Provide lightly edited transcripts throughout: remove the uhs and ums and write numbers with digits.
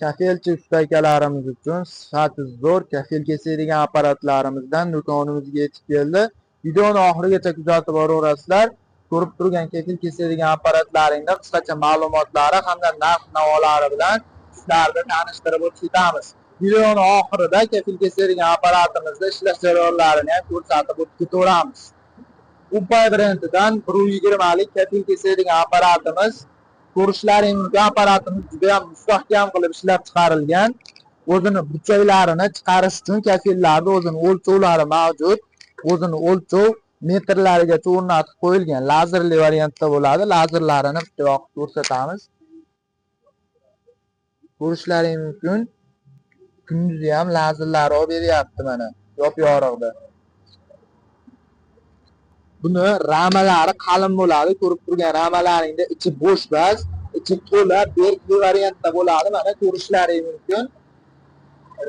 Kafilchi ustakalarimiz uchun sifati zo'r kafil kesadigan apparatlarimizdan do'konimizga yetib keldi. Videoni oxirigacha kuzatib boraverasizlar. Ko'rib turgan kafil kesadigan apparatlaringda qisqacha ma'lumotlari hamda narx-navolari bilan sizlarni tanishtirib o'tamiz. Videoni oxirida kafil kesadigan apparatimizda ishlash jarayonlarini ham ko'rsatib o'tib ketaveramiz. Ubay brendidan 120 lik kafil kesadigan apparatimiz. Ko'rishlaring mumkin, apparatimiz juda ham mustahkam qilib ishlab chiqarilgan. O'zini burchaklarini chiqarish uchun kafillarda o'zini o'lchovlari mavjud. O'zini o'lchov metrlarigacha o'rnatib qo'yilgan. Lazerli variantda bo'ladi. Lazerlarini bitta vaqt ko'rsatamiz. Ko'rishlaring mumkin. Kunduzi ham lazerlar olib beryapti mana, yop-yorug'da. Buni ramalari qalin bo'ladi. Ko'rib turgan ramalaringda ichi bo'sh bas, ichi to'la, berkli variantda bo'ladi. Mana ko'rishlaring mumkin.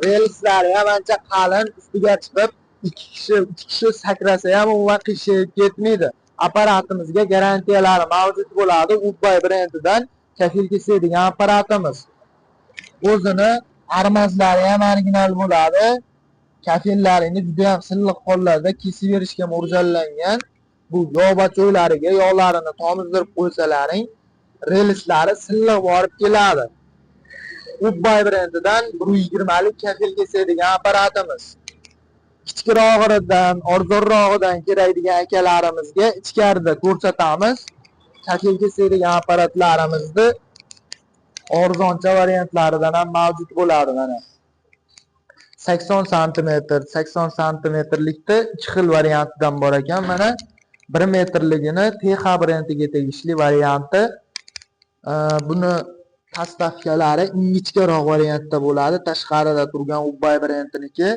Relslari ham ancha qalin, ustiga chiqib 2 kishi sakrasa ham umuman qiyshayib ketmaydi. Apparatimizga garantiyalari mavjud bo'ladi. Ubay brendidan kafil kesadigan apparatimiz. O'zini armazlari ham original bo'ladi. Kafillarini juda ham silliq hollarda kesib berishga mo'ljallangan. Bu yog'bachoylariga yog'larini tomizdirib qo'ysalaring, relslari silliq borib keladi. Ubay brendidan 120 lik kafil kesadigan apparatimiz. Kichikroqdan, arzonrog'idan kerakdigan akalarimizga ichkarida ko'rsatamiz. Kafil kesadigan apparatlarimizni arzoncha variantlaridan ham mavjud bo'ladi mana. 80 sm, 80 sm-likda 2 xil variantidan bor ekan. Mana 1 metrligini TH brendiga tegishli varianti. Buni postavkalari ingichkaroq variantda bo'ladi. Tashqarida turgan Ubay brendiniki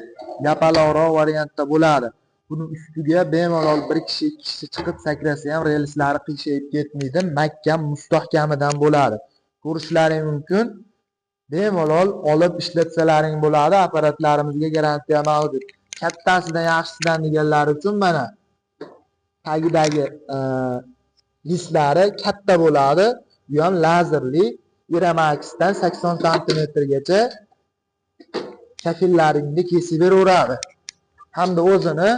yapaloqroq variantda bo'ladi. Buni ustiga bemalol 1 kishi, 2 kishi chiqib sakrasa ham relslari qiyshayib ketmaydi. Mahkam, mustahkamidan bo'ladi. Ko'rishlaring mumkin. Bemalol olib ishlatsalaring bo'ladi. Apparatlarimizga garantiya mavjud. Kattasidan yaxshisidan deganlar uchun mana tagidagi listlari katta bo'ladi. Bu ham lazerli Iramaxdan 80 sm gacha kafillaringni kesib beraveradi. Hamda o'zini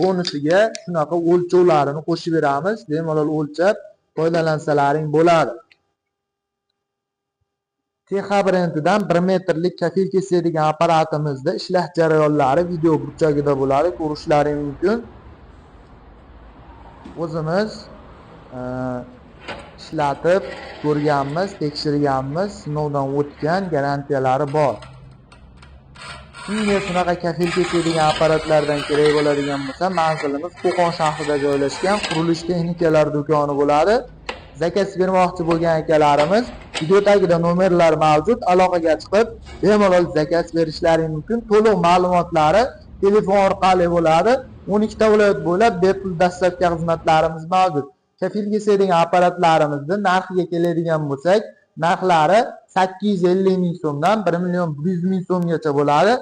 bonusiga shunaqa o'lchovlarini qo'shib beramiz. Bemalol o'lchab foydalansalaring bo'ladi. TH brendidan 1 metrlik kafil kesadigan apparatimizda ishlash jarayonlari video burchagida bo'ladi. Ko'rishlaring mumkin. O'zimiz ishlatib ko'rganmiz, tekshirganmiz, sinovdan o'tgan, garantiyalari bor. Shunga shunaqa kafil kesadigan apparatlardan kerak bo'ladigan bo'lsa, manzilimiz Qo'qon shahrida joylashgan qurilish texnikalari do'koni bo'ladi. Zakaz bermoqchi bo'lgan akalarimiz video tagida nomerlar mavjud. Aloqaga chiqib bemalol zakaz berishlaring mumkin. To'liq ma'lumotlari telefon orqali bo'ladi. 12 ta viloyat bo'ylab bepul dastlabki xizmatlarimiz mavjud. Kafil kesadigan apparatlarimizni narxiga keladigan bo'lsak, narxlari 850 ming so'mdan 1 million 100 ming so'mgacha bo'ladi.